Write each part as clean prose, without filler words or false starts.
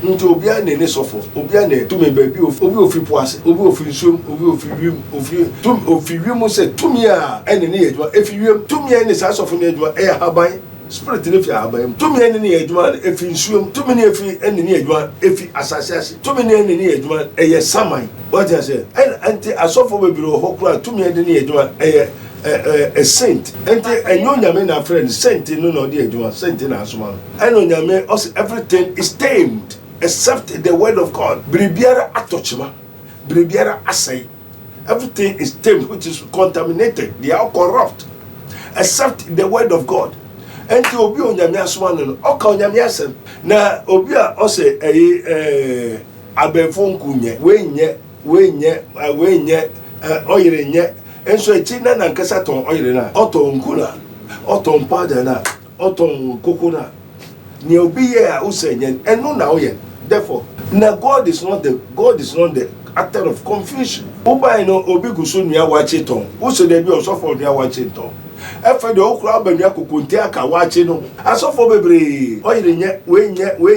nti obi a ne sofo obi a ne tumi baabi obi ofi poase obi ofi nsum obi ofi wiem ofi wiem se tumi a ene ne yedwa efi wiem tumi a ne sa sofo ne yedwa e haban spirit ne fi haban tumi ene ne yedwa efi nsum tumi ne efi ene ne yedwa efi asase ase tumi ne ene ne yedwa eye saman what you say anti asofo bebiro hokura tumi ene ne yedwa a saint enti enyo nyame na friend saint no dey adwuma saint na asoma eno nyame everything is tamed except the word of God. Bribiara atochima, bribiara asay. Everything is tamed, which is contaminated. They are corrupt, except the word of God. And to obi onyamia swano, oka onyamia sem. Na obi a ose abefo nkunye, wenye oyire nye. Enso etina na nkasa ton oyire na, oton nkuna, oton pada na, oton kokona. Ni obi ye a usenye, eno na oye. Therefore, now God is not the actor of confusion. Uba ino obi gusu ni awache ton. Use de bi osofo ni awache ton. Efe de okra ba mi akokonte aka wache no. Asofo bebre. Oyire nye, we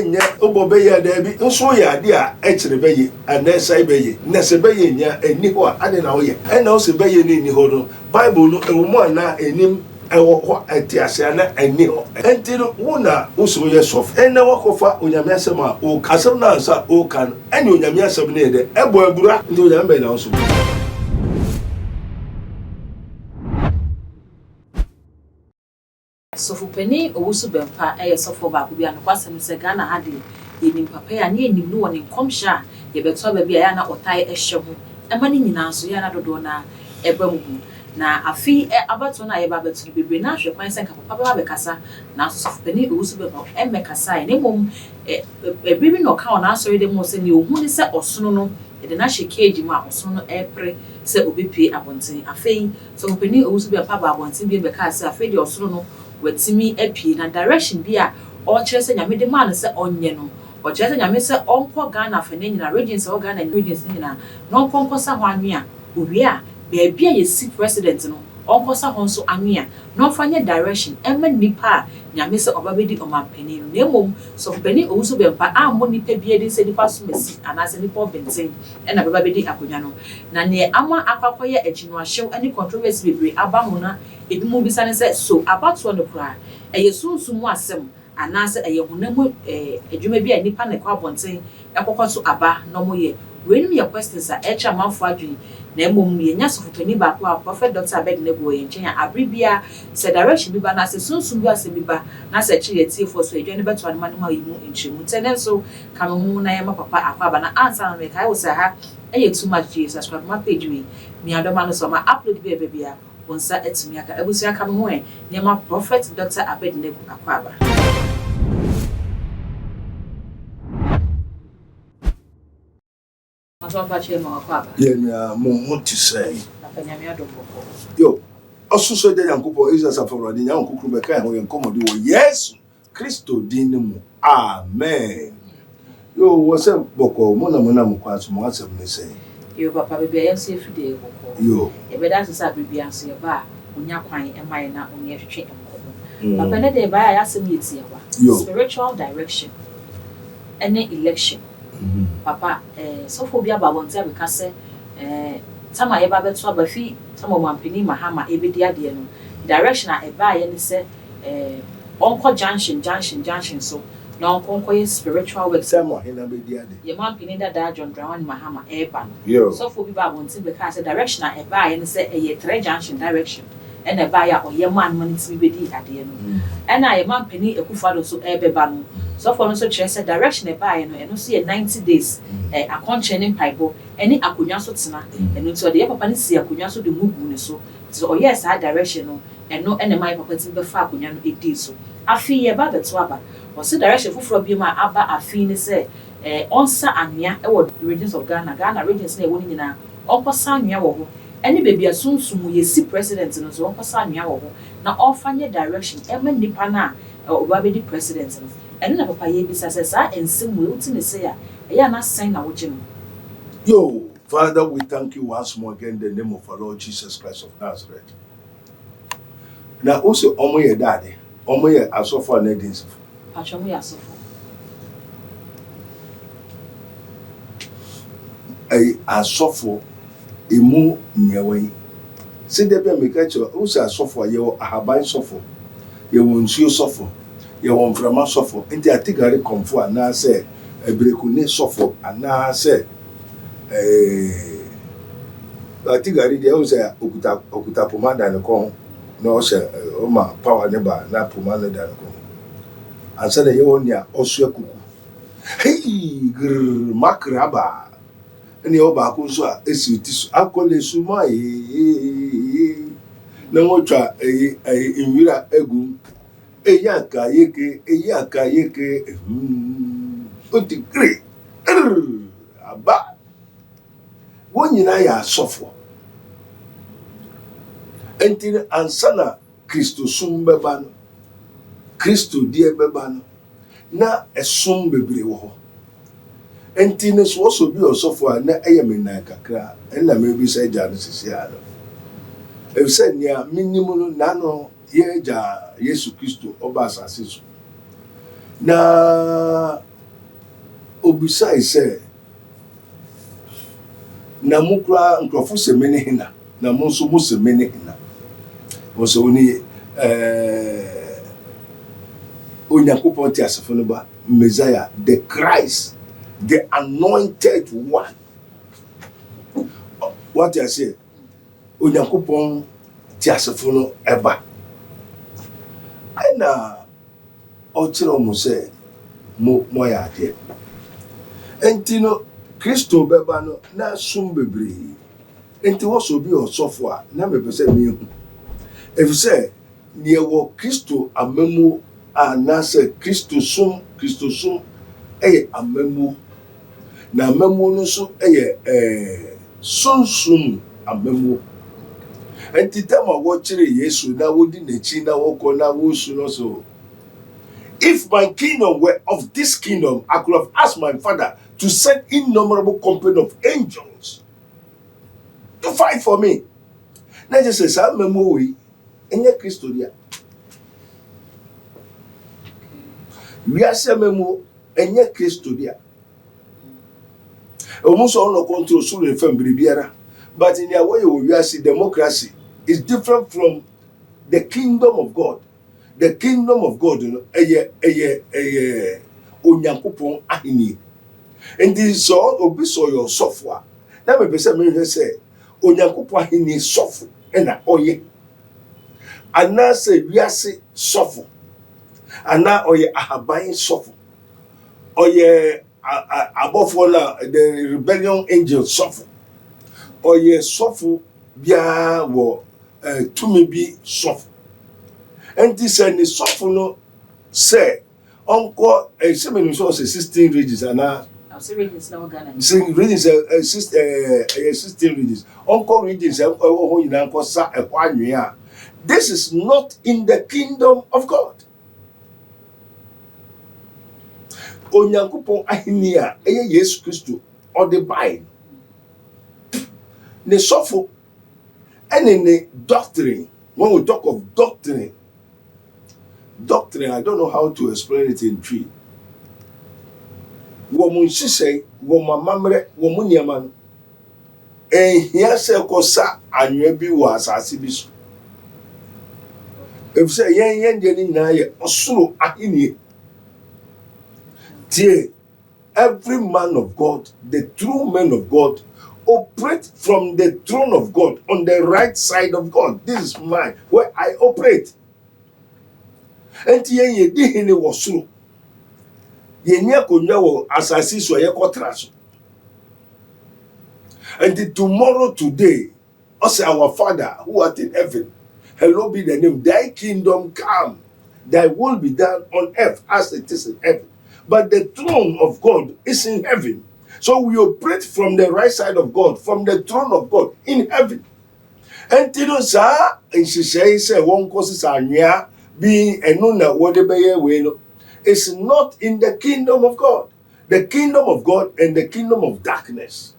nye obobe ye da bi. Nso ye ade a ekire beye, anesa beye. Nese beye nya eni ho ade na oye. Ena o se beye ni ho no. Bible no ewumo na enim ewo atiase na eni ho enti no wona uso ye sof ena wakofa onyame asem a o kasem na ansa o kan eni onyame asem na ede ebo abura ndi onyame na uso sofu pani owusu bempa sofo ba ko bia no kwasem se Ghana ha de enim papa ya ne enim no woni nkomhya ye beto ba bia ya na otai ehye ho ema ni nyina so ya na dodo na ebamu na afi abato na yeba betu bebre na hwe kwan senka papa ba bekasa na sofu pani owusu bempa emekasa ne mom ebibi no ka ona asori de mo se ni ohun ni se osono no de na hye keji ma osono no epre se obepie abonten afi sofu pani owusu bempa ba abonten bi bekasa afi de osono no watimi apie na direction bi a o kire se nyame de man se onye no o kire se nyame se onko Ghana fa ne nyina regions o Ghana regions nyina no onko sa ho anwea owie a beebia ye si president no onko sa ho so anwea no fanye direction emma nipa nyame se obabedi omampani no nemom so pani owusu bempa ammo nipa bia de se nipa so mesi anase nipa obenten na bababedi akonya no na ne ama akwakoye agino ahyew ani controversy bebre aba ho na edimu bisa ne se so abato no kura eye sunsumu asem anase eye honamu adwuma bi a nipa ne kwa bonten ekokoso aba no moye wenim ye questions a echa manfo adwen na emom ye nya sofotani ba ko a prophet Dr. Abednego ye nchen abribia se direction bi ba na se sunsun bi ase bi ba na se chi ye tiefo so edwane beto anema no ma yimu nchemu tenen so kame hu na ye ma papa akwa ba na answer na me kai wo se ha eye too much Jesus subscribe my page we mi adoma no so ma upload bi e bia wonsa etumi aka ebusu aka me hu e ne ma prophet Dr. Abednego akwa ba yeah, mo to say. Yo, also de yankopo is as a for the yankukru beka ho yankomo do yes Christo dinimu amen. Yo what's up boko mo na mo kwa so mo asem ne say. Yo papa bibia yam se fide boko. Yo e be da so bibia so ye ba onya kwan e mai na onya hwehwe enkomo. Papa ne de ba ya asem yeti ya ba. Spiritual direction and election. Papa so phobia ba wonte abeka se tama ye ba beto abafi tama mampini mahama ebedi ade no direction a eba ye ne se onko junction so na onko ye spiritual work sama hena bedi ade ye mampini da John Drawan mahama eba no so phobia ba wonte beka se direction a eba ye ne se ye 3 junction direction and eba ya oye man timi bedi ade no and na ye mampini ekufado so ebeba no so for no so chese direction e buy no eno so 90 days akonche ne paibo eni akonwa so tena eno so de papa ne si akonwa so de mugu ne so yes that direction no eno ene my papa tin be fa akonwa no edi so afi ye ba beto aba o se direction fufuro bi ma aba afi ne se onsa anwea e wo regions of Ghana regions na e woni nyina onkosa anwea wo ho eni bebi asunsumu ye si president no so onkosa anwea wo ho na ofanye direction e ma nipa na obabedi president no and na papa ye bisa se sa ensem we uti ne se ya eya na sign na woje no. Yo Father, we thank you once more again in the name of our Lord Jesus Christ of Nazareth. Now also omo ye daddy omo ye asofo na edinsi pacho mo ya asofo asɔfo emu nyewa yi sɛ de bia meka kyerɛ wo sɛ asɔfo a yɛwɔ ahaban sɔfo yɛwɔ nsuo sɔfo yɛwɔ mframa sɔfo nti atigare kɔmfo anaasɛ ebrekune sɔfo anaasɛ atigare deɛ wo sɛ okuta poma da ne kɔn na ɔhyɛ ɔma power ne ba na poma ne da ne kɔn ansa na yɛwɔ nea ɔsoa kuku hei grrr makraba ɛne ɛwɔ baako nso a esi ti so akɔle suma na wɔtwa nwira egum eyi aka yeke oti gre aba wɔn nyinaa yɛ asɔfo nti ansa na kristo som bɛba no kristo die bɛba no na ɛsom bebree wɔ hɔ nti ne so wɔsɔ bi ɔsɔfo a na ɛyɛ menan kakra ɛna mebi sɛ agya no sisi ano efisɛ nea menim no n'ano yɛ agya yesu kristo ɔba asase so na obisae sɛ na mo kura nkurɔfo sɛ me ne hena na mo nso mo sɛ me ne hena wɔsɛ oni onyankopɔn te asefo no ba messiah the Christ the anointed one. What I say? Onyankopɔn ti asefo no ɛba. Ɛna ɔkyerɛ mo sɛ mo yɛ adeɛ. Enti no Kristo bɛba no na som bebree. Enti wɔsɔ bi ɔsɔfo a na mepɛ sɛ mehu. Efisɛ nea wɔ Kristo amamu anaasɛ Kristo som ɛyɛ amamu. Na amamu no nso ɛyɛ sunsun amamu. Enti tama wɔkyerɛ Yesu na wodi n'akyi na wɔkɔ na wɔsu no so. If my kingdom were of this kingdom, I could have asked my father to send innumerable company of angels to fight for me. Na just say sa amamu yi enye Kristo dia. Wiase amamu enye Kristo dia. Almost all no control so in firm biara. But in their way we see democracy is different from the kingdom of God. The kingdom of God, onyankopon ahini. And this so obi so your software. Na me pese me say onyankopon ahini sofu na oye. Ana say wiase sofu. Ana oye ahaban sofu. Oye above all the rebellion angel suffer or ye suffer bia wo to me be suffer and this and the suffer no say uncle a seven so 16 regions and now regions now Ghana regions 16 regions uncle regions this is not in the kingdom of God. Onyankopon ahini a eye Yesu Kristo or the Bible ne sofo and ne doctrine. When we talk of doctrine I don't know how to explain it in tree. Womun sise womun mamre womun niama no ehia se kosa anwe bi wo asase bi so efse yen de ni nyina ye osoro ahini. Every man of God, the true man of God, operate from the throne of God on the right side of God. This is mine, where I operate. And ye di hini wasuru. Ye nya konya wo asasi so ye kotra so. And tomorrow today, us our Father who art in heaven, hallowed be the name. Thy kingdom come, thy will be done on earth as it is in heaven. But the throne of God is in heaven. So we operate from the right side of God, from the throne of God in heaven. And you know, sir, and she says, one causes a being a nuna, whatever you it's not in the kingdom of God. The kingdom of God and the kingdom of darkness.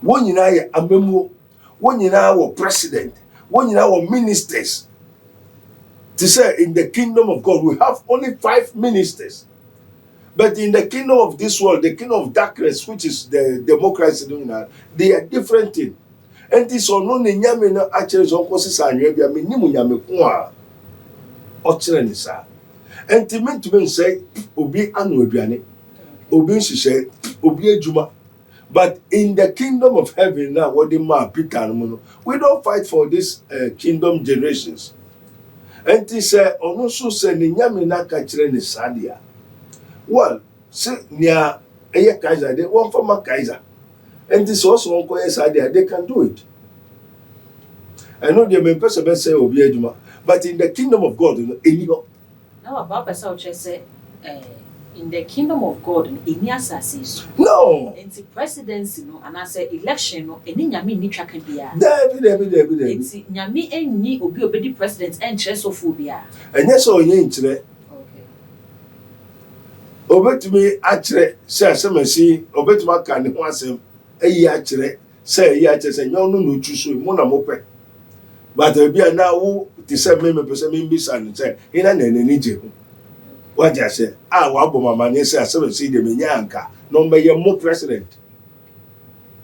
One in a memo, one in our president, one in our ministers. To say in the kingdom of God, we have only 5 ministers. But in the kingdom of this world, the kingdom of darkness, which is the democracy, they are different things. And this or no nyame no actually so nkosi sa anwe bia me nimu nyame ko a o kire ni sa. Enti mentumi say obi anu aduane, obi nhihye, obi adwuma. But in the kingdom of heaven now, what the man Peter no, we don't fight for this kingdom generations. Enti say ono so say ni nyame na ka kire ni sa dia. Well, say nia eye Kaiser, they one former Kaiser. And this also one idea, they can do it. I know they may person say obi adwuma, but in the kingdom of God, anyhow. Now about person just say in the kingdom of God, any assassins. No. Enti presidency no, and I say election no, any nyame ni twaka bia. David. Enti nyame enni obi obedi president enche so phobia. Enye so onye nkyere. Obetumi akyere say asemasi, obetumi aka ne ho asem. Eyi akyere say nyon no no twu so mu na mopɛ. But bia na wo ti say me pese me mbisa no say ina na nani je ho. What I say, wa bo mama ne say asemasi de me nyanka no mbeye mo president.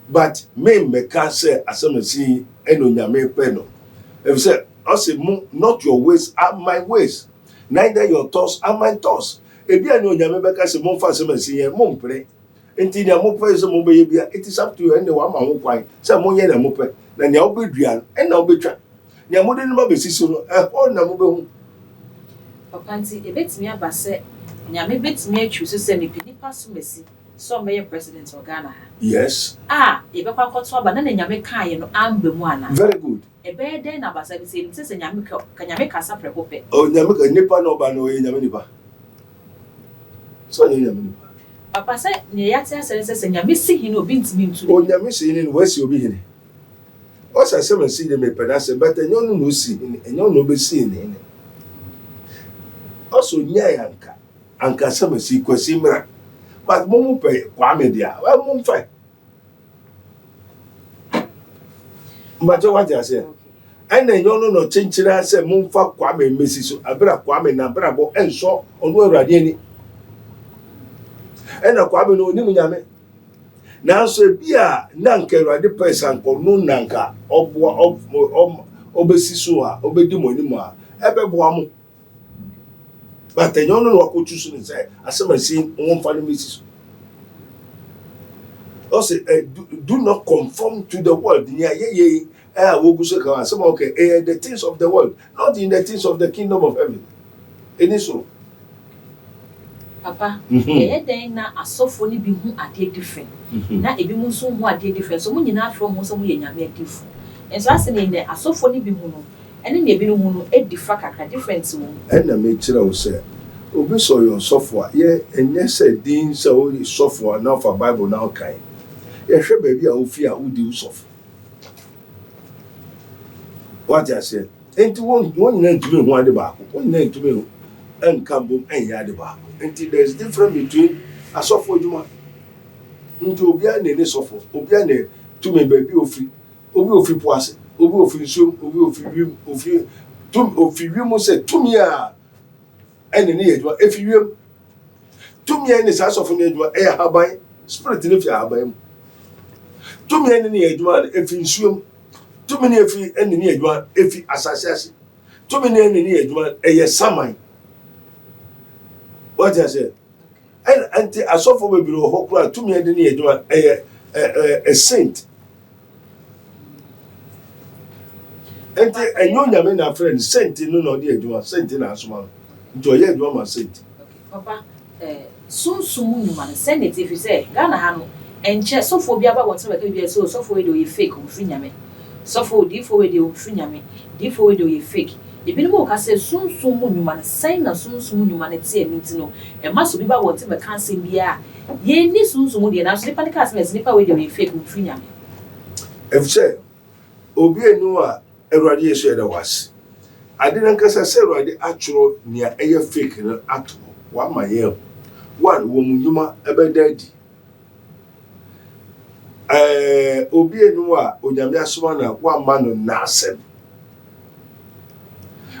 But me can say asemasi eno nyame pe no. If say I say not your ways are my ways, neither your thoughts are my thoughts. Ebia no nyame beka se mo fa asemasi ye mo mpre. Enti na mo pɛ se mo be bia, it is up to you and wa ma ho kwan. Se mo ye na mo pɛ. Na nya obedua en na obetwa. Nya mo de no ba besi so no, o na mo be hu. Papa nti ebetimi aba se nyame betimi atwu so se nipa so mesi. So may president of Ghana. Yes. Ebekwa koto aba na nyame kan ye no amba mu ana. Very good. Ebe den na basa bi se nyame ka nyame kasa preko pe. O nyame ka nipa no ba no ye nyame nipa. So nyame nipa. Papa say ne yate asere se nyame si hi no obi ntimi ntu. O nyame si hi no wasi obi hi ne. O sa se man si de me peda se but enyo no si hi enyo no be si ne. O so nya anka se man si kwasi mra. But mo pay Kwame dia. Well mo fa. But what I say? And then you no chinchira say mo fa Kwame mesi so abra Kwame na bra bo enso onu awurade ani. And Kwame no onimu nyame. Na so bia na nka awurade person ko no nanka obo obesi so a obedi mo nimu a ebebo amu. But you no wakotu so ni say asemasi won fa no mesi so. Also, do not conform to the world. Okay, the things of the world, not in the things of the kingdom of heaven. It is so. Papa, then na asofo ni bi hu ade different. Na ebi mu so hu ade different. So mu nyina from mo so mu ye nyame different. And so as in the asofo ni bi hu no, ene na ebi no hu no e differ kakra different wo. Na me kira wo say, obi so your software, ye enye say din say o software now for Bible now kind. Ye hwe ba bi a ofi a udi usof. What I say? Enti won nyina ntumi hu ade ba ko. Won nyina ntumi hu enkambom enya ade ba ko. Enti there is difference between asofo adwuma. Nti obi a na ne sofo, obi a na tumi ba bi ofi. Obi ofi poase, obi ofi nsom, obi ofi wiem, ofi wiem say tumi a ene ne adwuma efi wiem. Tumi ene sa asofo ne adwuma e haban, spirit ne fi haban. Tumi ene ne adwuma efi nsuom. Tumi ne efi ene ne adwuma efi asase ase. Tumi ne ene ne adwuma eye saman. What I say? And anti asofo be biro hokura tumi ene ne adwuma eye a saint. Ente enyo nyame na friend saint no no de adwuma saint na asoma. Nti oye adwuma ma saint. Papa sunsumu nyuma ne senate if you say Ghana ha no enche sofo bi aba wote be bi so sofo we do ye fake o fi nyame. Sofo di fo we de o fi nyame. Di fo we de o ye fake. Ebi no ka say sunsumu nyuma ne sen na sunsumu nyuma ne tie mi ti no. E ma so bi ba wote be kan sem bia. Ye ni sunsumu de na so nipa ne ka say nipa we de o ye fake o fi nyame. If say obi enu a Erade Yesu eda was. Ade nan kasa se Erade atworo nia eye fake no ato. Wa ma ye. One wo munyuma ebedadi. Obi enu a onyame asoma na wa ma no na asem.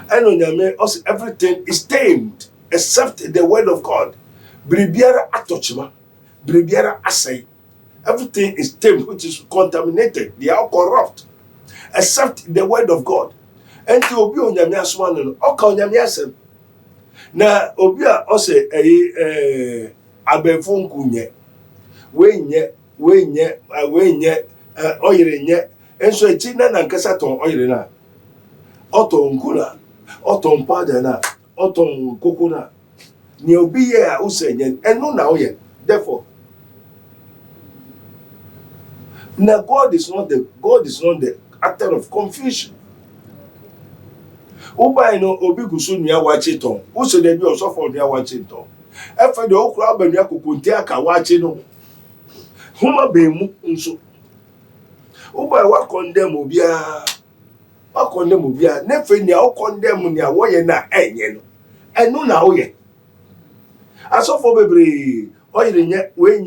And onyame us everything is tamed except the word of God. Biribiara atochima. Biribiara asay. Everything is tamed, which is contaminated. They are corrupt. Except the word of God. Enti obi onyame asoma no oka onyame asem. Na obi a ose abefo nkunye. Wenye oyire nye. Enso echi na nkasa ton oyire na. Oton nkula, oton pada na, oton koko na. Ni obi ye a usenye enu na oye. Therefore, now God is not the actor of confusion. Uba no obi gusu nua wache ton. Use de bi osofo nua wache ton. Efe de okura abanua kokonti aka wache no. Huma be mu nso. Uba wa condemn obia. Wa condemn obia. Nefe nia o condemn nia wo ye na enye no. Enu na wo ye. Asofo bebre oyire nye we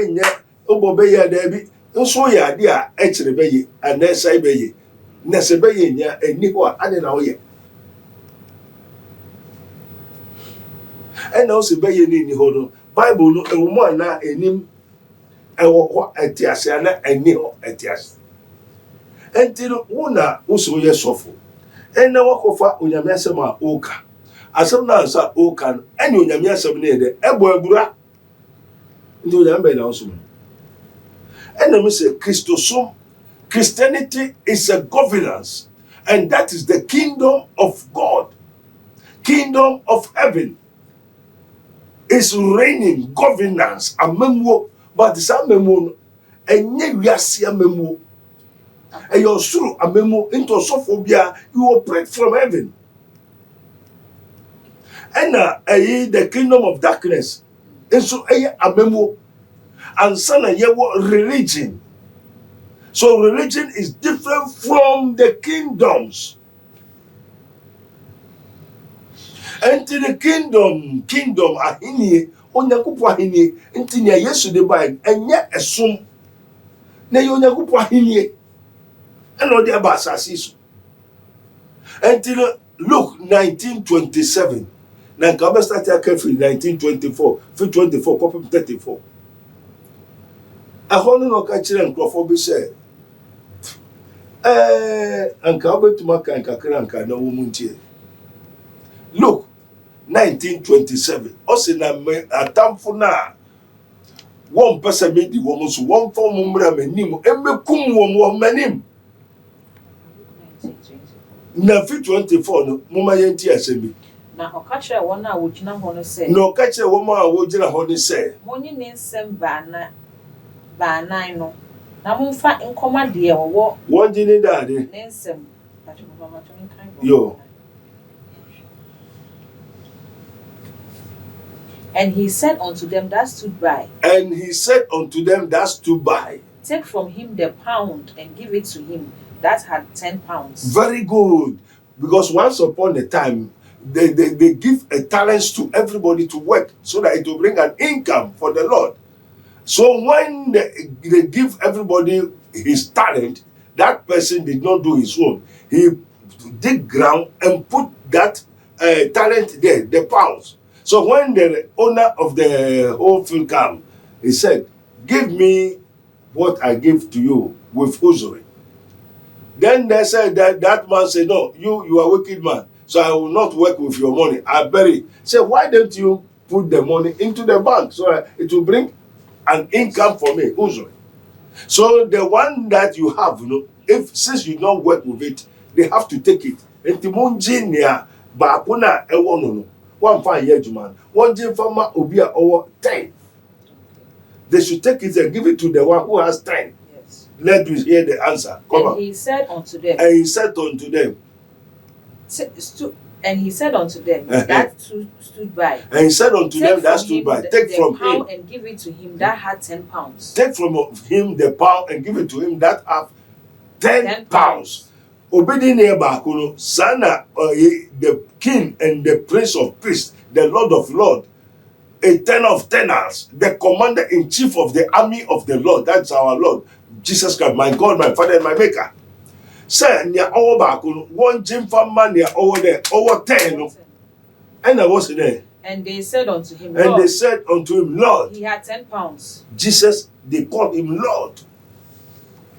nye obobe ya da bi nso ya ade a ekire beye anesa beye na se beye nya eni ho a ade na wo ye. Ena o se beye ni ho no Bible no ewomo na enim ewo ho etiase na eni ho etiase. Enti no wona wo so ye sofo. Ena wakofa onyame asem a oka. Asem na ansa oka no eni onyame asem na ede ebo agura. Ndi onyame be na wo so. And say Christianity is a governance, and that is the kingdom of God, kingdom of heaven is reigning governance. Amemo, but this amemo, and yasi amemo, and you're through amemo into sophobia. You operate from heaven, and the kingdom of darkness, and so amemo. And son and religion. So religion is different from the kingdoms. And to the kingdom ahini onyakupu ahini nti nya Yesu de bai enye esum na ye onyakupu ahini eno de aba asase so. Until Luke 19:27 na nka start carefully 19:24 24 copy 34. Ahono no ka kire nkrofo bi se anka obetuma kan kakra anka na wo muntie. Luke 19:27 osi na atamfo na won pese medi wo so won fo mo mra manim emekum wo manim. Na 24 no moma yenti asemi na okachire won a wogina ho no se no okachire won a wogina ho no se monyi ne nsem ba nan no na momfa nkoma de wo wonjini dade ne nsem yo. And he said unto them that stood by, take from him the pound and give it to him that had 10 pounds. Very good. Because once upon a time, they give a talent to everybody to work so that it will bring an income for the Lord. So when they give everybody his talent, that person did not do his own. He dig ground and put that talent there, the pounds. So when the owner of the whole field came, he said, give me what I give to you with usury. Then they said that man said, no, you are a wicked man, so I will not work with your money. I bury. Say, why don't you put the money into the bank so it will bring an income for me, usury. So the one that you have, since you don't work with it, they have to take it. Entimunjinia bakuna ewono. One fine year man. One gym farmer obia over 10. They should take it and give it to the one who has 10. Yes. Let us hear the answer. Come on. He said unto them. And he said unto them. And he said unto them that stood by. And he said unto them that stood by. Take from him and give it to him that had 10 pounds. Take from him the pound and give it to him that have 10 pounds. Obedient Bakuno, Sana, the king and the prince of priests, the Lord of lords, a ten of tenors, the commander in chief of the army of the Lord. That's our Lord, Jesus Christ, my God, my Father, and my Maker. Say, near our Bakuno, one gym farmer near over there, over 10. And I was there. And they said unto him, And Lord, they said unto him, Lord. he had 10 pounds. Jesus, they called him Lord.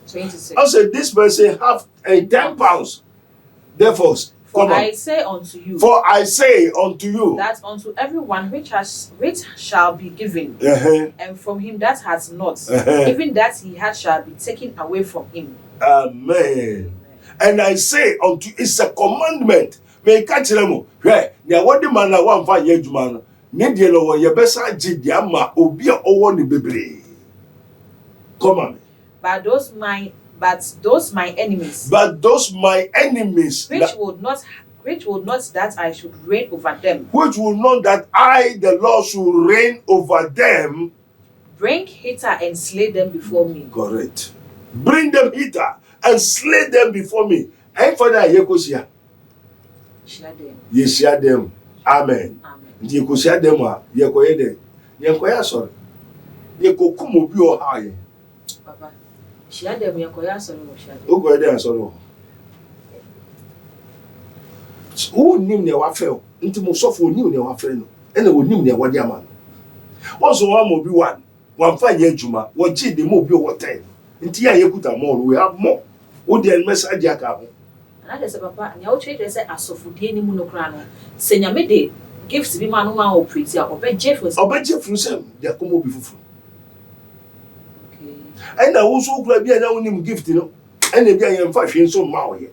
26. I said, this person have 10 pounds. Therefore, for I say unto you, that unto everyone which shall be given, and from him that has not, even that he had shall be taken away from him. Amen. And I say unto you, it's a commandment. May catch them. Hey, what the man I want for you, man. Nidielo, your best Jidiama, Obia, or the baby. Come on. But those my enemies. Which would not that I should reign over them. Which will not that I, the Lord, should reign over them. Bring hither and slay them before me. Correct. Bring them hither and slay them before me. And for that, Yekosia. Share them. Amen. Yekosia them. Yekoyede. Yekoya sorry. Yekokumo bi o high. Papa. Share them. Yekoya sorry. Yekoyede sorry. Who knew ne wafel? Into Musofo knew ne wafel no. And who knew ne wadiaman. Also, one will be one fine juma, what G the mobile what time. Intia Yakuta more, we have more. What the message Yakabo. And I said, Papa, and your trade said, as of Fudini Monocrano, Senya Mede gives the man or pretty or bed Jeffers or bed Jeffers, they are come before. And I also could be an own gift, you know, and the guy in fashion so maui.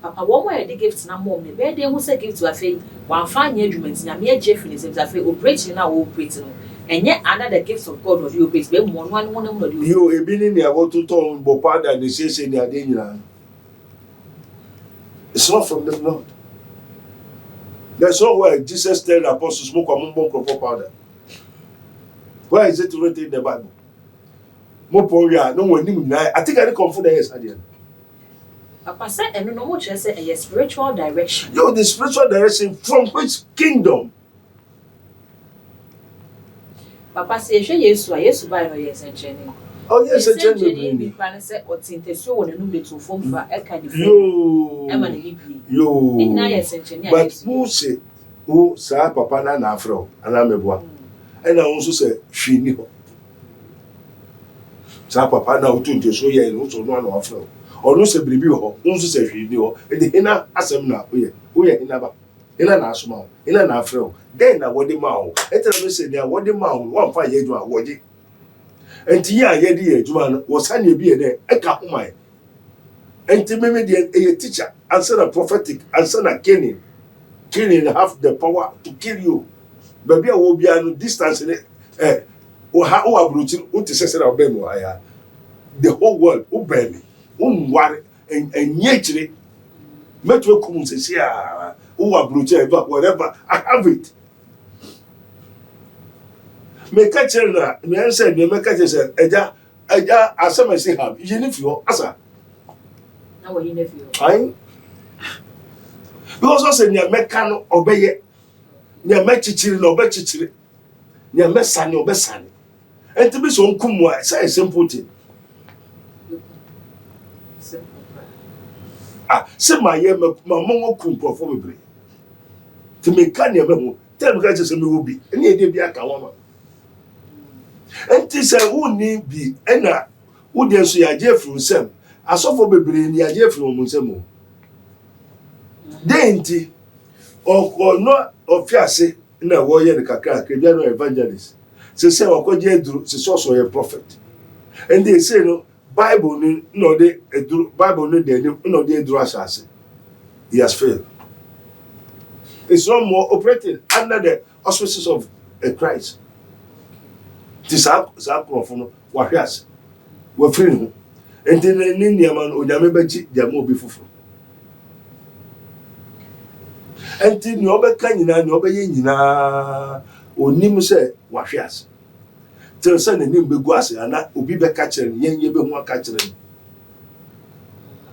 Papa, one way the gifts na mom, the bed they will say give to a fee, one fine judgments, and mere Jeffries is a fee operating now operating. And yet another gifts of God of you base be one of you. You a been in there what to tone Bopada and the say they are danger. It's not from the Lord. That's not where Jesus tell the apostles smoke a mumbo powder. Where is it written in the Bible? Moporia, no one I think I didn't confirm yes at the end. Papa said, and no more just say a spiritual direction. Yo, the spiritual direction from which kingdom? Papa says, yes, by no yes and Jenny. Oh, yes, and Jenny. Or Tinteso and a number to form for a kind of but who say, who say, Papa and Afro, and I'm a boy. And I also say, she knew. Sa Papa now to so ye and also no one Afro. Or no say, baby, also say, she knew. And the inner assemna, we are in a ina na asoma ina na afrɛ den na wɔde ma wo etera me sɛ dia wɔde ma wo wɔn fa yɛ adwuma wɔgye enti ya yɛ de yɛ adwuma no wɔsa ne bi yɛ dɛ ɛka homan enti me de a teacher answer a prophetic answer na killing have the power to kill you baby a wo bia no distance ne o ha o abrochi o te sɛ na ɔbɛn mo aya the whole world o bɛn me o nware enye kyire metwe kum sɛ sia who are brutal, whatever, I have it. Make a chair, me said, you make a chair, Eja, as some say, have you nephew, Asa? Now, you nephew. I because I said, near Mecano obey it, near Mechichiri, no Bechichiri, near Messan, no Bessan. And to be so kumwa, say simple thing. Say my year, my mom kum probably. To make canny a memo, tell me guys a will be, and ye be a kawama. And this I won't need be, and I would you say a jeff from Sam, I saw for baby in the jeff from Musemo. Dainty or not of Fiasse in a warrior the Kaka, Kajano evangelist. Say, or could you do, is also a prophet. And they say, no, Bible, no, they Bible, no, they do as he has failed. It's no more operating under the auspices of a Christ. This from Wahias. We're free. And then the Indiaman or Yamabachi, they are more before. And then you obey Canina, you obey Nina, or Nimuse, Wahias. Tell son and Nim Beguasi, and that will be back catching, yen ye be one catching.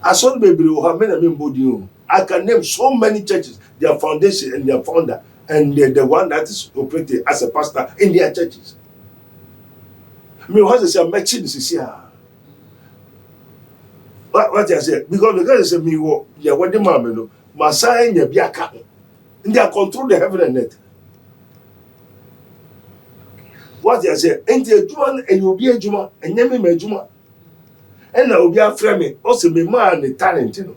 I saw the baby who have many body. I can name so many churches, their foundation and their founder, and the one that is operating as a pastor in their churches. I mean, what is a matching is here? What I say? Because I say, me, yeah, what the mamma, my sign, your biaka. And they control the heaven and earth. What you say? And the Juma and you be a Juma and Yemi Majuma. And I will be a friend, also be man the talent, you know.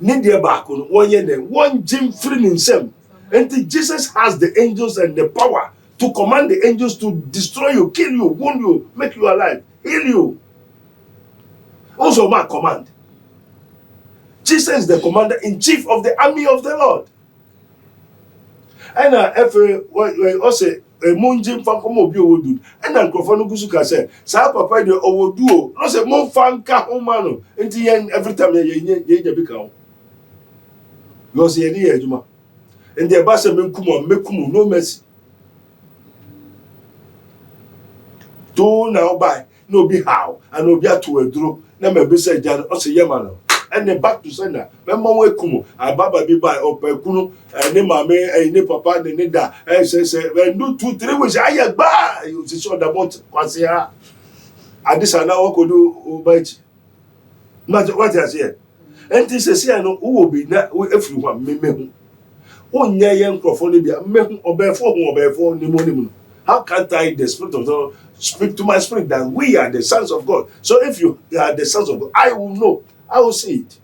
Need their back on 1 year, one Jim free himself. And Jesus has the angels and the power to command the angels to destroy you, kill you, wound you, make you alive, heal you. Also, my command. Jesus is the commander in chief of the army of the Lord. And if also a munjim fan come obi owodu and microphone gusuka say sa papa de owodu o no say mon fan ka ho ma no enti yen every time ye bi ka ho because ye ni ejuma and the boss mekumo no mercy to now buy no be how and no be to eduro na me be say jan o say yema no and the back to sender memmo we kumo ababa bi buy opekunu ni mame ni papa ni da say do 2-3 weeks aye gba you see so that what kwase ha adisa na wo kodu obachi not what I say and this say no wo bi na efiri hwa memehu onye ye nkrofo ni bia mehu obefo ni monimu. How can't I, the Spirit of God, speak to my spirit that we are the sons of God? So if you are the sons of God, I will know. I will see it.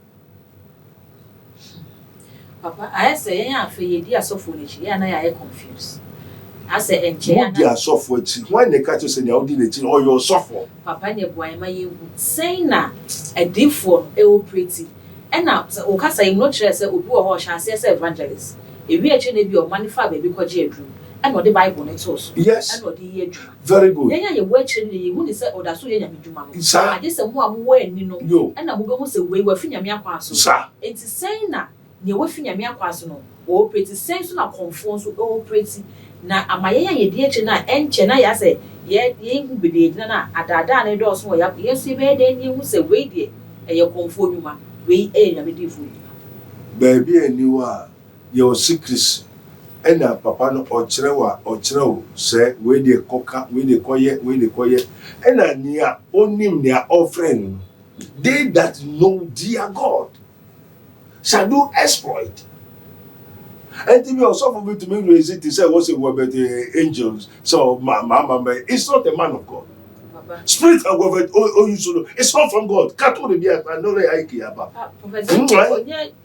Papa, I say, yeah, for you, dear software, and I am confused. I say, and dear software, when they catch us in the audit or your software. Papa, your boy, my saying that a default, a pretty. And now, so, because I'm not sure, say, Ubu or shall say, evangelist. If we actually be your money for baby, because you drew. And what the Bible next also. Yes. And what the year. Very good. Yeah, you watching the when say or that's so you do. I just say more when you know. And I'm going to say we were finya me akwaso. It's saying that you were finya me akwaso no. O pretty sense na conform so o pretty. Na amaye ye die na enche na ya say ye be de na adada na do so ya yes be de ni hu say we de e ye conform nyuma we na me di fu. Baby aniwa your secrets. And papa no ochrewa say we de koka we de koye and near onim near offering they that know dear God shall do exploit. And to be also for me to me raise it to say what's it about the angels so mama it's not a man of God. Papa. Spirit of God you should it's not from God. Kato de dia I know the idea about. Professor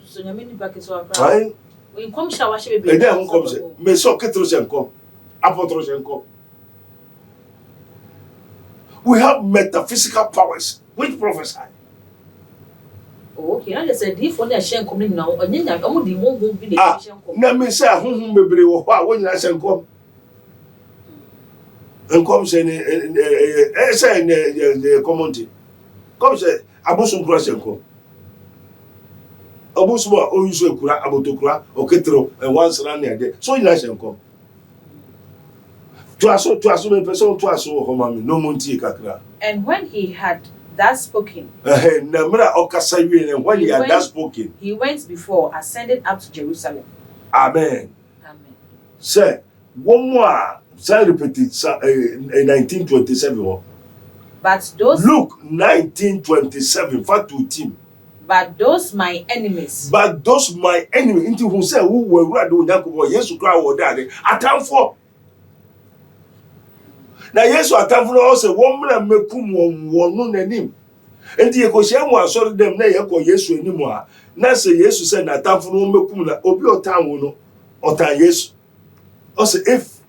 so nyameni back so akra. We come shower she be. And then come say me so ketro come. Apotro come. We have metaphysical powers which prophesy. Okay, I just said if one dey share come now, onyanya omo di won bi dey share come. Na me say ahunhun bebre wo ho a won nyina share come. Come say say the community. Come say abosun kura share come. Obusuma o yusu ekura abotokura oketro and once ran near there so nyina share come. To aso me person to aso ho ma me no monti kakra. And when he had that spoken, when he had that spoken, he went before, ascended up to Jerusalem. Amen. Amen. Say, one more, say repeat it, 1927. But those Luke 1927, fat to team. But those my enemies. Into who say who were rather Yakubo, yes, to cry or daddy. Attempt for. Na Yesu atamfo also won mra mekum won no nanim enti yekohia mu asori dem na yekọ Yesu anim a na se Yesu say na atamfo no mekum na obi otan wo no otan Yesu also if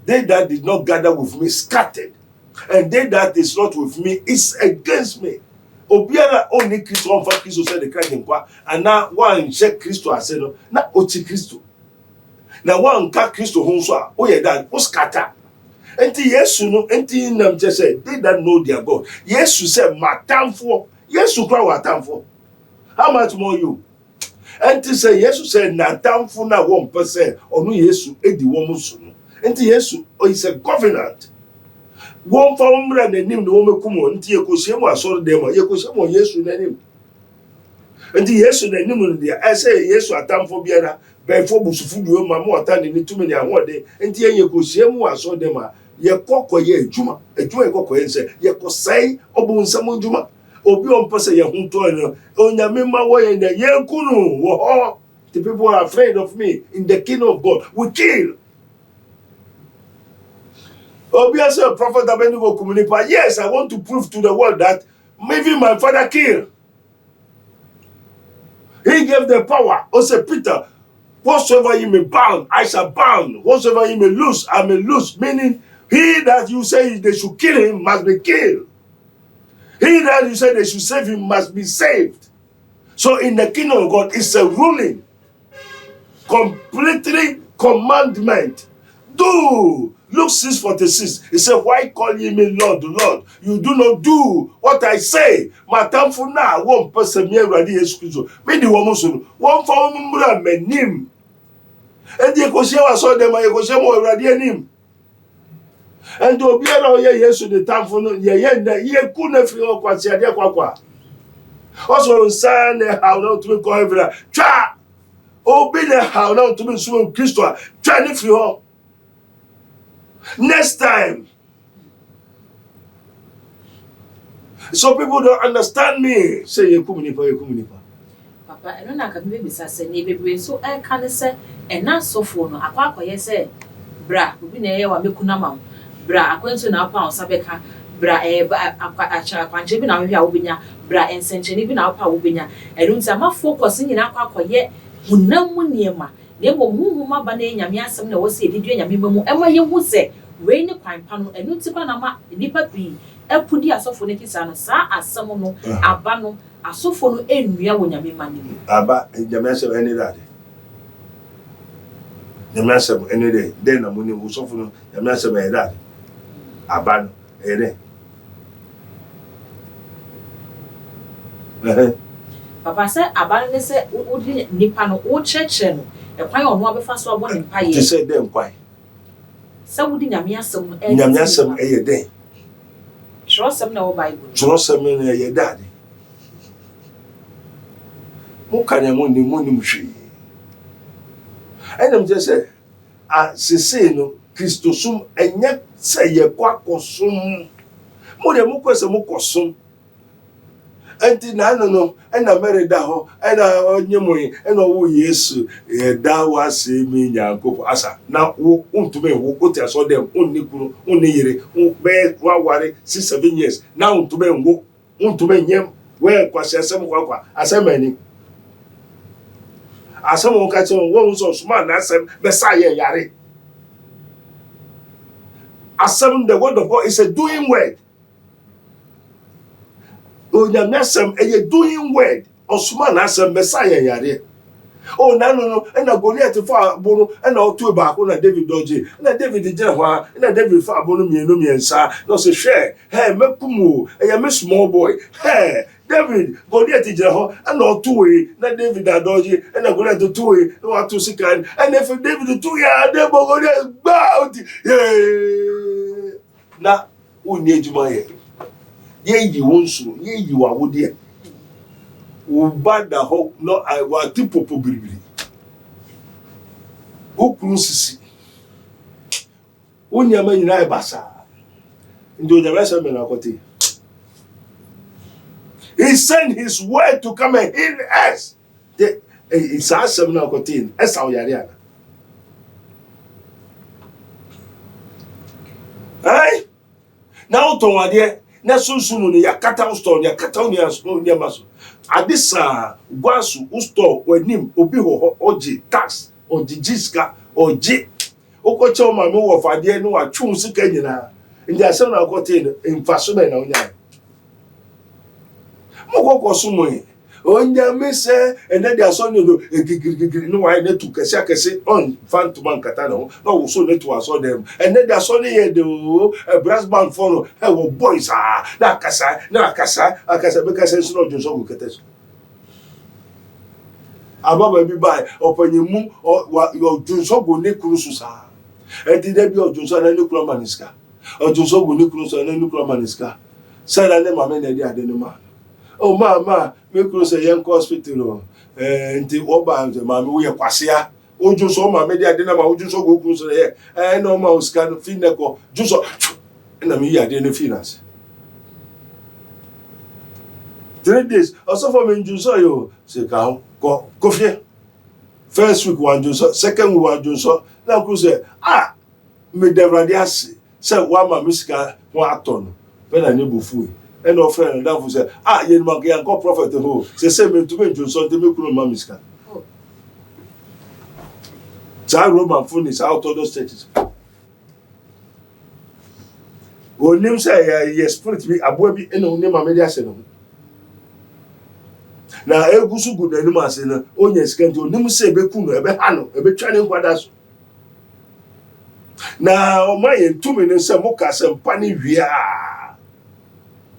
they that did not gather with me scattered and they that is not with me is against me obiara oni Kristo on fa Kristo say the Christ nkwa ana wan check Kristo ase no na oti Kristo na wan ka Kristo ho so a o ye that o scatter. Enti Yesu no enti nam je say they that know their God. Yesu say matamfo. Yesu kwa watamfo. How much more you? Enti say Yesu say natamfo na won person onu Yesu edi wo musu no. Enti Yesu is a covenant. Won fa umra na nim no mekum enti ekohie mu asori dem yekohie mu Yesu na nim. Enti Yesu na nim no dia I say Yesu atamfo biara before busufu duo ma mo otane ni tumi ni ahode enti yekohie mu asori dem a ye kokoye adwuma ye kokoye nse ye kosai obunsam adwuma obi ompese ye hunto no onyame ma wo ye na ye kunu wo ho the people are afraid of me in the kingdom of God will kill. Obviously, a prophet Abednego Kumunipa, yes, I want to prove to the world that maybe my father killed. He gave the power. Also, Peter, whatsoever you may bound, I shall bound. Whatsoever you may loose, I may loose. Meaning, he that you say they should kill him must be killed. He that you say they should save him must be saved. So in the kingdom of God, it's a ruling. Completely commandment. Do. Luke 6:46. He said, why call ye me Lord, Lord? You do not do what I say. Matamfo na one person me ready excuse. Me the woman so. One for mura menim. And the question was so them I question mo ready anim. And obiara oye Yesu the tamfo no ye na ye ku na fi o kwase ade kwakwa. Also nsan na how not to go every twa obi na how not to be so Christo twa ni fi ho. Next time. So people don't understand me. Say you come nipa. Papa, I don't know can be say ni bebre so I can say and na so for no akwa say bra obi na ye wa mekuna mam bra akwantu na apa osabeka bra akwa kwanje bi na hwe a obenya bra ensencheni bi na apa obenya erunti ama focus nyina akwakoye hunam mu niema na ebo huhuma ba na nyame asem na wo se edidua nyame mamu ema ye hu se we ni kwan pa no erunti kwa na ma nipa bi epudi asofo ne kisa no sa asem no aba no asofo no enua wo nyame mani aba nyame asem eni dade nyame asem eni de den na muni usofo no nyame asem eni dade aba no ere papa say aba ne say odi nipa no wo cheche no e kwan ono abefa so abo nipa ye ti say den kwan say wodi nyame asem no nyame asem eye den trosem na wo bible trosem na eye dade mo kanya mo ni mhwi enam je say a sese no Kristo sum enye say ye kwakosum mo de mo kwese mo kosum enti na no ena merida ho ena onyemoyi ena wo Yesu da wase mi nyankopɔ asa na wo untume wo oti aso dem onni kunu onni yire be wa ware 6-7 years na untume ngo untume nyem we kwase asem kwakwa asem ani asem wo ka che wo so suma na asem be sa ye yare asem the word of God is a doing word. Onyamesem eye doing word osuma na asem Messiah yare o na no na Goliath fa aboro na otu ba ko na David doje na David gina ho na David fa aboro mienu miensa no se hwe hey mekumu eye me small boy hey David Goliath gina ho na otu we na David adoje na Goliath tu we na watu sikan and if David tu ya de Goliath ba na uni ejuma ye ye wonsu ye wa wode wo bada ho no wa tipopo biribiri wo kunu sisi wonya ma nyina e basa ndo nyama se me na kote he sent his word to come and heal us the it's awesome na kote esa o yare ana ai na o ton wade na sunsun no yakata store yakata ni maso adisa gwasu store wanim obi ho oji tax oji jiska oji okoche o ma me wo fade no atwu sika nyina ndi asem na akote no mfaso be na onya mo kokoso mo onya me se ene dia so no gigigigiri no wa ne tu kese on fantoman kata no no wo so ne tu aso dem ene dia so ne ye de o brass band for no e wo boys na akasa be kasa so no jonso go kete ababa bi bai opanyimu o jonso go ne kuru so sa e di de bi o jonso na ne kuru maniska o jonso go ne kuru so na ne kuru maniska sa na ne mama na di ade no ma oh mama me kuro se yen hospital nti oba mama wo ye kwasea ojo so mama de ade na ma ojo so go kuro so ye no ma oscan fineko juso na me ya de no finance 3 days also for me juso yo se ka ko fie First week one Johnson, second week one Johnson. Now could say, me the radiasi. Say one my musical one ton. When I need food. And our friend that will say, you man can go prophet who say me to me Johnson to me kuno my musical. Child Roman phone is out of those churches. When you say yes, spirit be a boy be any name of media channel. Now, Egusu good anima say, oh, yes, can do Nimu say Bekuno, a behano, a betraying quadas. Now, my 2 minutes, some mocas and panny via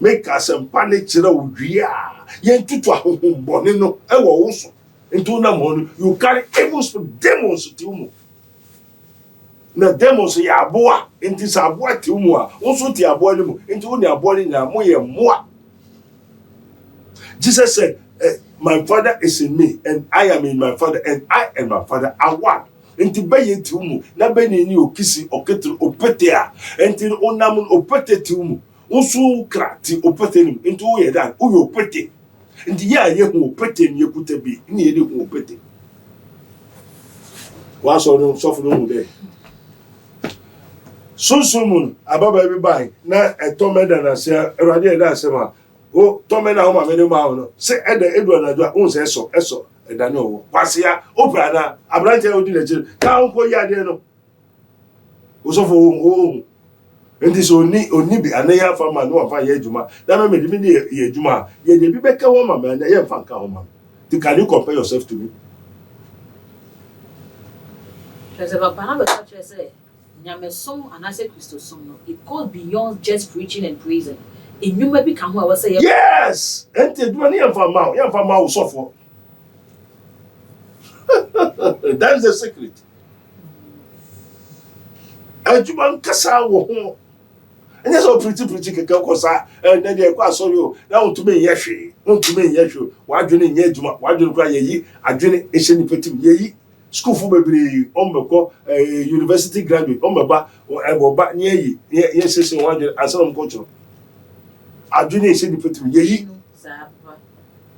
make us and panic via yen to a home bonino, I also into Namon, you carry evils for demons to you. Na demons ya boa into Saboa Timua, also to your body into your body now, more. Jesus said, my Father is in me, and I am in my Father, and I and my Father are one. Enti baye ti umu, na beni ni okisi oketru opetea, enti onamun opete ti umu, usu kra ti opete nim, enti uye dan, uye opete. Enti ya ye hu opete ni yekute bi, ni ye hu opete. Waso no sofu no de. Sunsumun ababa everybody na etomeda na se erade da se ma. O tomena ho ma me ma no se ede edu na do un se eso edane owo kwasia opra na abrante odi na jiri ka nko ya de no osofo o ndi so oni bi anaya fa ma no fa ye ejuma da me di ye ejuma ye de bi be ka wo ma me na ye fa nka ho ma. Can you compare yourself to me? It goes beyond just preaching and praising. In you may become what I was saying. Yes, and the money of a mouth suffer. That's the secret. And you man kasa wo ho. And that's all pretty kaka and then they kwa so you. Now to me yehwe, to me yehwe. Wadwene nye adwuma, wadwene kwa yeyi, adwene ehye ni petim yeyi. School for baby ombeko university graduate ombeba eboba nye ye sese wadwene asalam culture. Adwene ehye ni petim yeyi.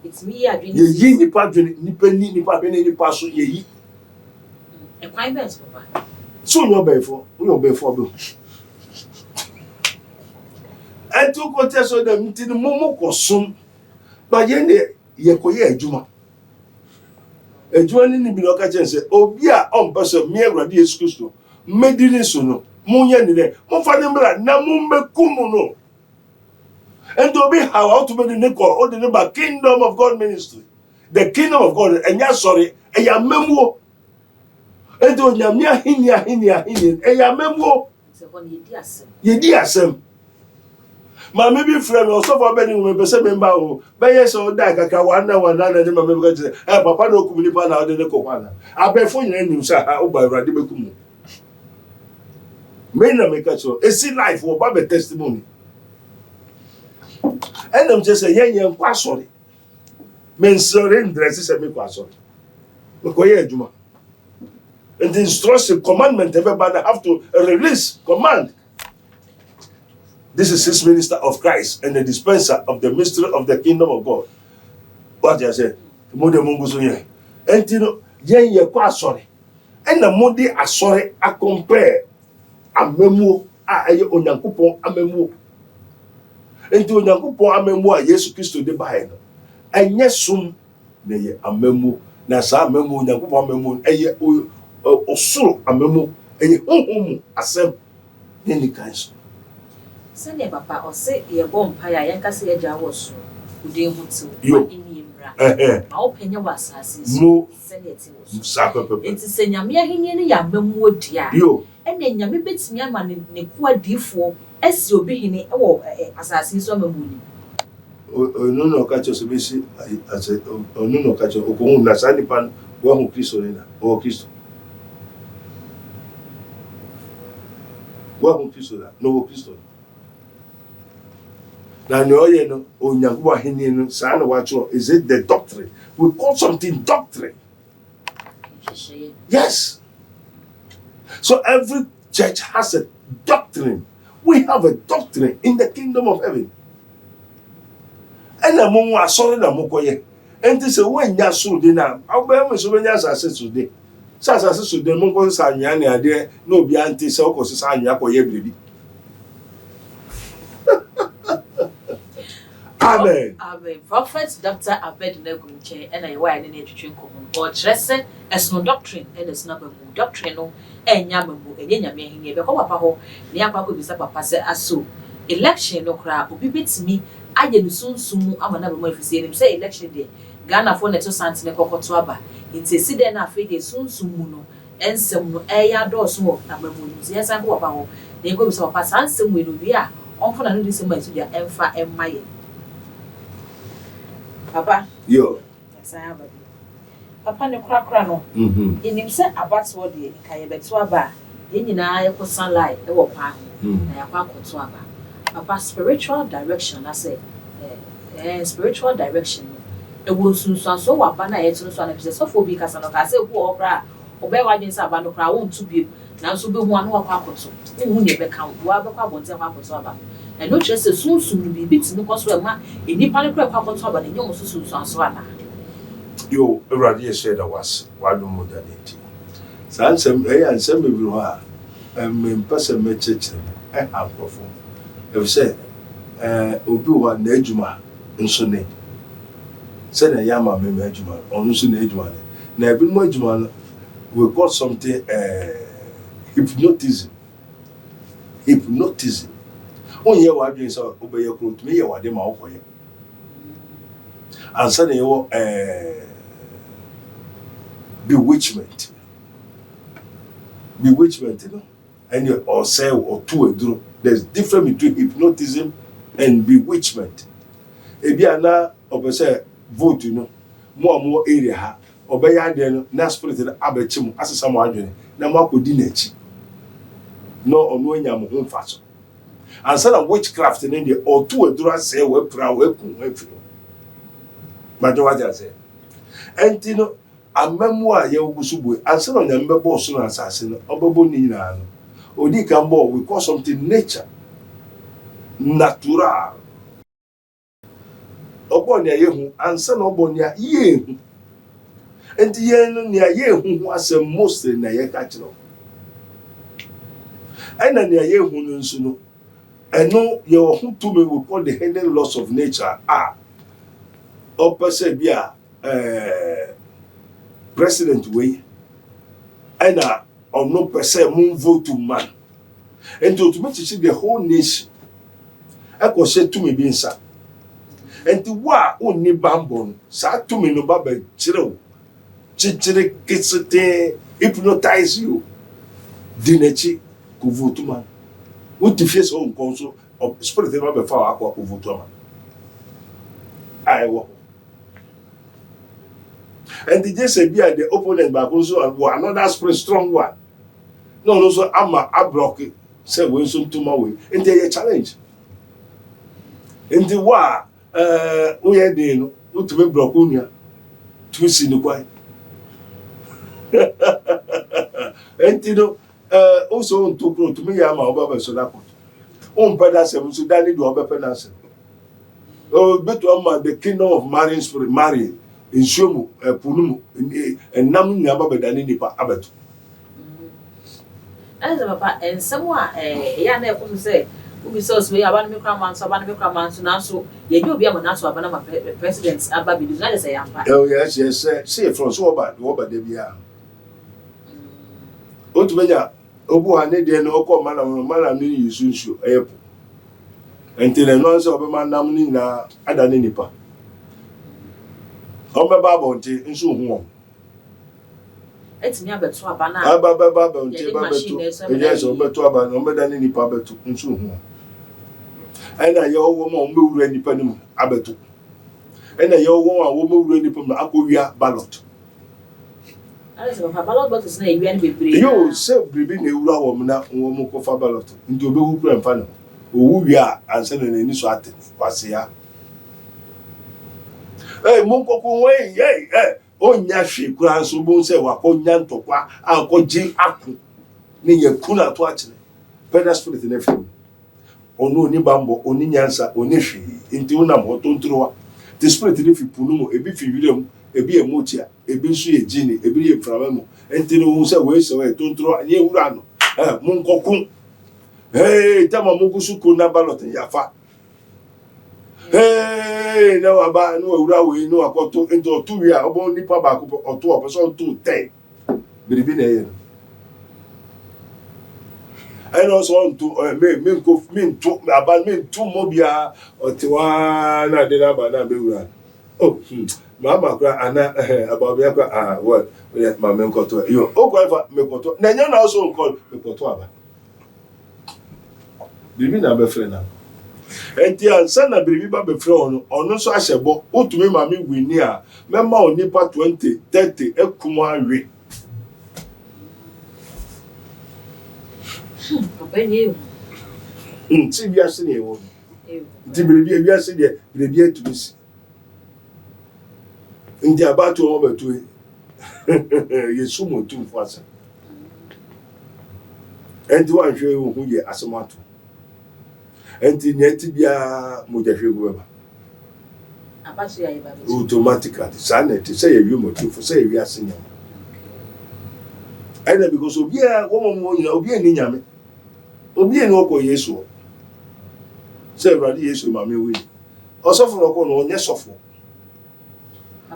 It's me adwene. Yeyi ni pa adwene ni pa bene ni pa so yeyi. E kwai best papa. So no before, we obey for do. And to contest on them till the momo kosum. But yene ye koye adwuma. Adwuma ni bi no ka chen se obi a on person me awrade Yesu Kristo. Medini so no. Munye ni ne. Mo fa ne mra na mo mekum no. And to be how to be the call or the neighbor Kingdom of God ministry. The Kingdom of God and ya sorry and ya memoir. And to nyamia hinia and ya memoir. Ye asem. Ma maybe friend or so for bedding when person member o. But yes or die kaka one and my member say, papa no kumnipa na de ko kwana. Abefo yin nim say o ba urade bekumu. Me na make sure. E see life wo ba be testimony. And I'm just saying, yen kwa sorry. Men sorry ndresi se me kwa sorry. Because Juma. And the instruction, commandment, everybody have to release, command. This is his minister of Christ and the dispenser of the mystery of the kingdom of God. What you say? Mode mungu so yen. And you know, yen kwa sorry. And the mode a sorry a compare a memo a onyankopon a memo. Enti onyankopon amemu a Yesu Kristo de bae no enye sum na ye amemu na sa amemu onyankopon amemu eye osoro amemu eye honhom asem ne ni kanso sene papa o se ye bompa ya yanka se ye jawo so ude hu ti ini mra ma o penye wasase so sene ti wo so sa pepe enti se nyame ahenye ne ya amemu odia yo ene nyame betimi ama ne ku adifo esi obi hini ewo asase so amamuni no no kacho so bisi ase no no kacho okohun na sani pan wo hu Kristo ni na o Kristo wo hu Kristo na no wo Kristo na no ye no onyankopon ahini no sa na wa cho is it the doctrine we call something doctrine. Yes, so every church has a doctrine. We have a doctrine in the kingdom of heaven. And the moon was sorry the mokoye. enti se wanya so de na awba me so benya asase so de asase so de mo ko sa anwea ne ade na obi ante se o ko sa anwea ko ye brebi. Amen. Amen. Prophet Dr. Abednego Nche and I why any twetwe komo. Or trese esno doctrine and esno bamu. Doctrine no enya bamu enya me hin e be ko papa ho ne akwa ko bisa papa se aso. Election no kra obi betimi aye no sunsumu amana bamu afisi enim say election dey. Ghana for neto santine kokoto aba. Nti esi dey na afi dey sunsumu no ensem no eya dooso wo na bamu ni se yesan ko papa ho. Ne ko bisa papa sansem we no wi a onfo na no di se ma esu dia emfa emmaye. Papa. Yo. Papa ne krakra no. Yenim se abatwo de ka ye beto aba. Ye nyina ye ko sunlight e wo pa. Na ya kwa koto aba. Papa spiritual direction na say spiritual direction. E wo sunsuanso wa ba na ye tunu so na pese so fo bi kasa no ka se ku okra. Obe wa dwen se aba no kra won tu bi. Na so be hu anu akwa koto. Hu ne be kan wa be kwa bonte kwa koto aba. And no just a soon be bits in the cost of my in the panic crap on top of the young soon so ana. Yo, already said I was one more than 80. Sansem, and some of you are and person met church and perform. Have said, Obu and Ejuma and Sunday. Said a yama me Ejuma, on Sunday Ejuma. Now, been more Ejuma, we got something hypnotism. Hypnotism. On ye wa dwen so obey your crew to me, you are the mouth for you. And suddenly, bewitchment. Bewitchment, you know, and you or say or two a drew. There's difference between hypnotism and bewitchment. Ebiana, or say, vote, you know, more area, obey then, na spirit abechim, as someone doing, Namako dinechi. No, or no, yam home fashion. And some witchcraft in India or two a dress say we proud we but what I say. And you know, a memoir ye usubu and some of them boss soon assassin or babonina or di cambo we call something nature natural. Obonia yehu and son obonia ye and the yen near ye who was a mostly na ye catch no. And then near ye who no. And no, your who to me will call the hidden laws of nature are or persevere president way and or no per se moon vote to man. And to make the whole nation, I could say to me being sir. And to wa only bambon, sat to me no baba chiro, chichiri kitsite, hypnotize you. Dinechi could vote to man. What the face own council of spirit before I go vote to man. I walk. And the just say be the opponent back also and another spirit strong one. No, so I'm a block it. Say we soon to my way. And they a challenge. And the war we had no to be block to see no quite. And you know also on to grow to me I'm about so that on pedasem so that need to have penance. Oh, better the kingdom of marrying spirit marry in Shomu, Punumu, and Namu Yaba Dani Nipa Abbott. As a papa and someone young to say, who be so sweet about me cramans, about me cramans, now so you be a monaso about presidents, Ababi, not as I am. Oh, yes, yes, say from so bad, what they be. Otumenya, Obu Hane, then Oko man, you soon show airport. Until the nonsense of a man naming Adani Nipa. Ọmọ bá bọ̀ ntí nso hu wọn. Ẹtì ní abẹ́tú àbá náà. Bá bọ̀ ntí bá bẹ́tú. Ẹ̀yẹ́ ẹ̀sẹ̀ ọbẹ̀tú àbá náà ọmọ dání nípa abẹ́tú nso hu wọn. Ẹ̀nà yẹ ọwọ́ mọ̀ ọmọ ewúrẹ́ nípa ni mu abẹ́tú. Ẹ̀nà yẹ ọwọ́ mọ̀ ọmọ ewúrẹ́ nípa mu akọ̀wé ballot. Ẹ̀sẹ̀ papa ballot boxes náà ewúrẹ́ ní bebree. Yóò ṣe biribi na ewúrẹ́ àwọn ọmọ náà wọ́n mú kó fa ballot. Nti obi wú kúrẹ́ nfa náà. Òwú wíyà ànsẹ́ nà n'ani so àtẹ wàsí ya. Hey, Monkoko way, oh, Yashi, Grants, who won't say, Wakoyan Tokwa, Uncle J. Aku, near Kuna to actually. Better spirit in everything. Oh, no, Nibambo, Oninyansa, Onishi, into Unam, or Tuntrua. the spirit ni fi punu mu ebi fi wiram ebi e motia ebi nso ye gini ebi ye frama mu enti no hu se we se we tontro ye wura no mu nkokun hey tama mu kusu ko na ballot yafa hey na wa ba no wura we no akoto enti otu wi a obo nipa ba ko otu o person to 10 biribi na ye no I also want to me to mobia or Tiwana de la Bana. Oh, Mamma Anna about what my men got to you. Oh, whatever Mekoto. Nanyan also called Mekotoaba. Bibi na befriend now. And the answer na bibi ba befriend or no so ashebo. O to me mami winia. Memma o nipa 20, 30 ekuma we. See, we are seeing a woman. The baby, we are seeing the baby to this. In the about to over to it, you sumo too fast. And to one show who ye as a matter. And in yet be a Mujafi automatically, son, to say a human to say we are seeing. And because of yeah, woman, you know, be an inyame. Obi en oko Yesu se Awurade Yesu ma me wi osofo no ko no onye sofo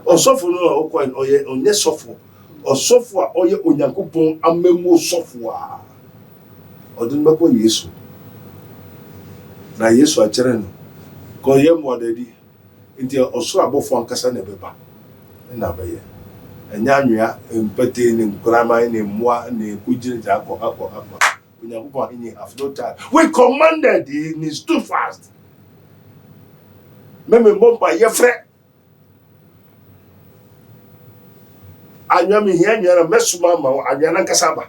osofo no oko oye onye sofo osofo a oye Onyankopon amemu sofo a odun bako Yesu na Yesu a kire no ko ye mo dadi nti oso abofo ankasa na beba na baye enya anwea empete ni nkurama ni mmoa ni kujire ja akọ have no time. We commanded him is too fast. Meme mompa yefre. Anyami hianya na mesuma ma anyana kasaba.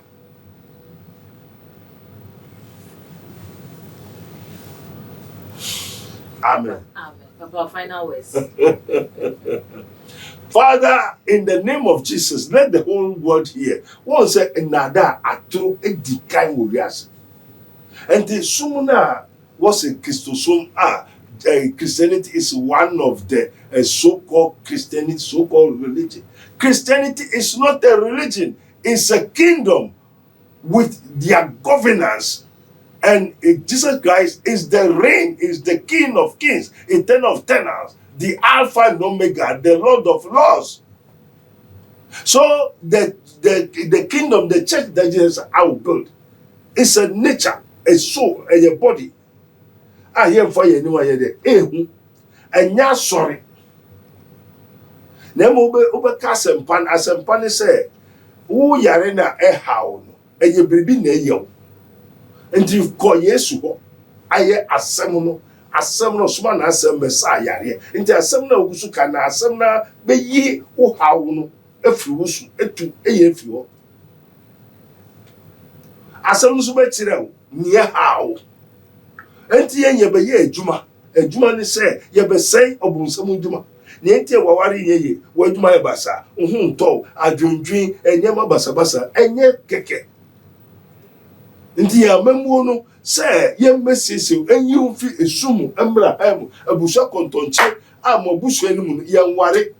Amen. Amen. Papa, final words. Father, in the name of Jesus, let the whole world hear. One say nada atro edikai wurias. And the sumuna was a Christosum. Christianity is one of the so-called Christianity, so-called religion. Christianity is not a religion; it's a kingdom with their governance. And Jesus Christ is the reign, is the King of Kings, Eternal of Tenors, the Alpha and Omega, the Lord of Lords. So the kingdom, the church that Jesus will build, is a nature, a soul, and a body. I hear for you anyway. And ya sorry. Nemo ube kasempan say, "Who yarena how and you baby ne yo." And you call Yesu, aye asemuno suma na asem besa yare. Nti asem na ogusu ka na asem na beyi wo hawo no afiri wusu etu eye afi ho. Asem so be kire wo nie hawo. Enti yenye be ye adwuma ni se ye be sei obunsam adwuma. Ne enti wawari yeye wo adwuma ye basa, ohu nto adwundwin enyema basa enye keke. Nti ya mamuo no se ye mesese enyi mfi esumu emra emu abusha kontonche amobusu enimu ye nware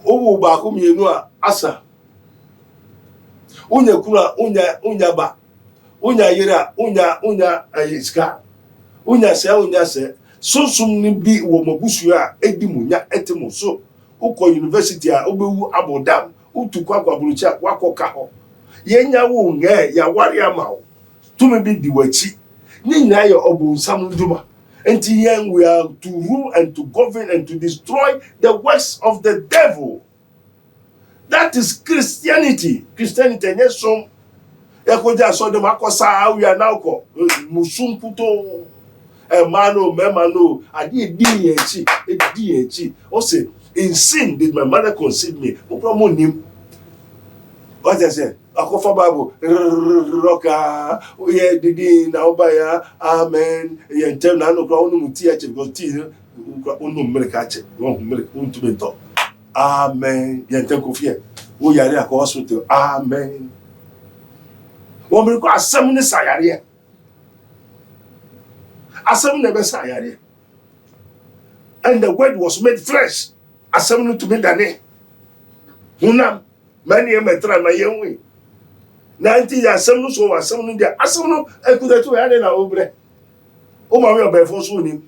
owo ba ko mienu a asa unya kuna unya ba unya yira unya ayiska unya se sunsum ni bi wo mobusu a edimunya etemu so uko university a obewu abodam utukwa kwabulucha wakoka ho yenya wo nge ya wari amawo tumi bi diwachi ni na ya obunsam nduma enti yen we are to rule and to govern and to destroy the works of the devil. That is Christianity. Christianity nyesom ekoja so de makosa we are now ko musum puto emano memano adi edi echi o say in sin did my mother conceive me mo nim. What I say akofa Bible roka ye didi na obaya amen ye ntem na no kra onu muti ache because ti onu mmereka ache won mmereka untu bento amen ye ntem ko fie wo yare akọ hospital amen wo mmereka asem ni sayare asem na be sayare and the word was made flesh. Asem no to me dane. Hunam many metra ma yenwi. Na anti ya asem no so asem no dia asem no ekudatu ya na obre. O ma we obefo so ni.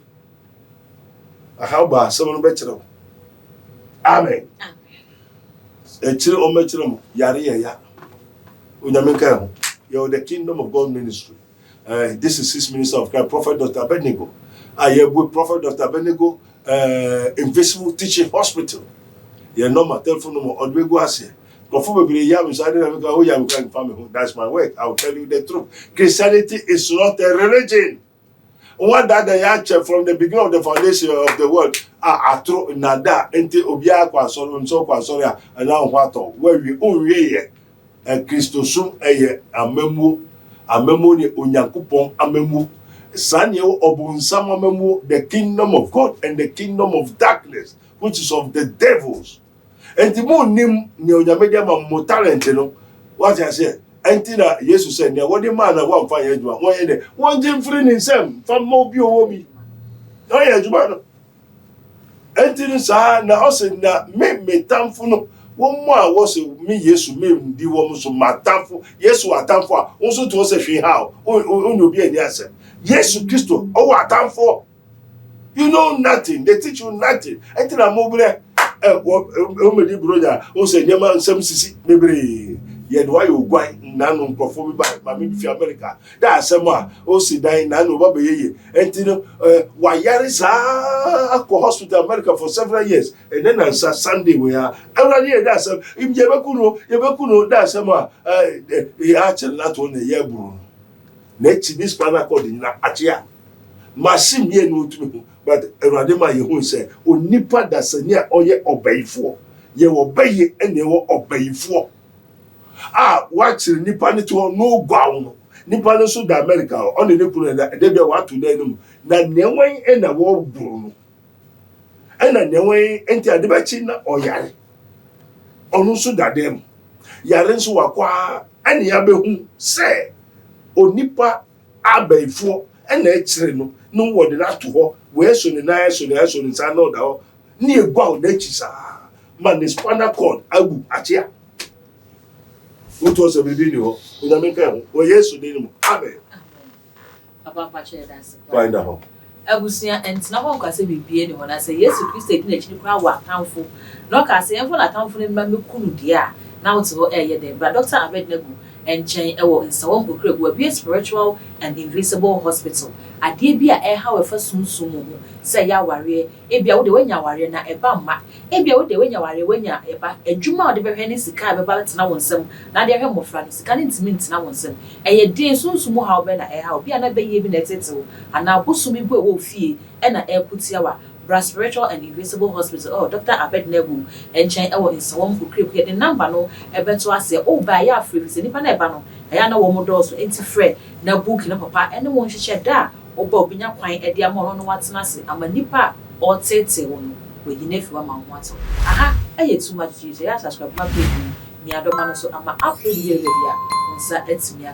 Aha ba asem no be kire. Amen. Echire o me kire mo yare ya. Unyamenka ho. You're the Kingdom of God ministry. This is his minister of Christ, Prophet Dr. Abednego. I am with Prophet Dr. Abednego, Invisible Teaching Hospital. Your number, telephone number, Odwego Ase. That's my work. I will tell you the truth. Christianity is not a religion. What that they actually from the beginning of the foundation of the world are true nada into Obia Quasol and so Quasoria and now what where we own ye a Christosum a memo ni Unyakupon amemu. Sanyo obunsama memu the kingdom of God and the kingdom of darkness, which is of the devils. And the more name Nyomedia mo talent, what I say. Antina Jesus said, what the man one fire one Jim free in some from mobile woman. Oh, yeah, Jumano. Antina sa na also na me tamfuno. One more was me, yes, me, the woman so matamfo, yes, what tamfo, also to us a how, oh, be a answer. Yes, Christo, oh, what tamfo. You know nothing, they teach you nothing. Antina mobile, what, brother, who said, Yaman, some sissy, maybe. Yet why you go nano perform by Mammy America? That's a ma, oh, see, dying nano baby. And you know, why Yaris hospital America for several years, and then on Sunday we are already that's a if Yabakuno, that's a ma, he actually not on the year brew. Next, this plan according to Achia. Massim ye no to me, but Radema Yehun said, O Nipa that's a near or ye obey for. Ye obey and ye will obey for. Watch nipa ni to no gwawo nipa no so da America on the nekuru na de bia wa to na num na newen e na wo buru no e na newen enti ade ba chi na oyare onu so da dem yare nso wakwa ene ya behu se onipa abaifo e na ekire no no wo de na to ho we so ni na so ni sa na da ho ni egwa o na chi sa man is spinal cord agu achia. What was a baby? You know, or yes, you didn't. Amen. Papa, that's find out. Abusia and now one can say be anyone. I say yes, you Christ in a chicken crowd, townful. No, I say, I'm for a townful in Mamukunu, dear. Now it's all air there, but Dr. Abednego and Chain Ewo in Sawambu Creek will be a spiritual and invisible hospital. I did be a air, however, soon say ya warrior, a be out the way ya warrior na a bamma, a be out the way ya warrior when ya a juma de Behenis car ballot now on some, now their home of France, can't mint now on some, and ye dear soon small how ben a how be another even a settle, and now Busumi will fee and a air puts yawa. Spiritual and invisible hospital. Oh, Dr. Abednego and Chain Ewo in Sawambu Creek. The number no, a better I say, oh, by ya free, is any panabano. I know one more doors to enter Fred, no book in a papa, and no one should share that. Or Bob in your pine at the amount on what's nasty. I'm a nipper or tete one with the nephew among what's. Aha, I had too much juice. I subscribe my baby. Near the man, so I'm a upload here. Sir, it's me.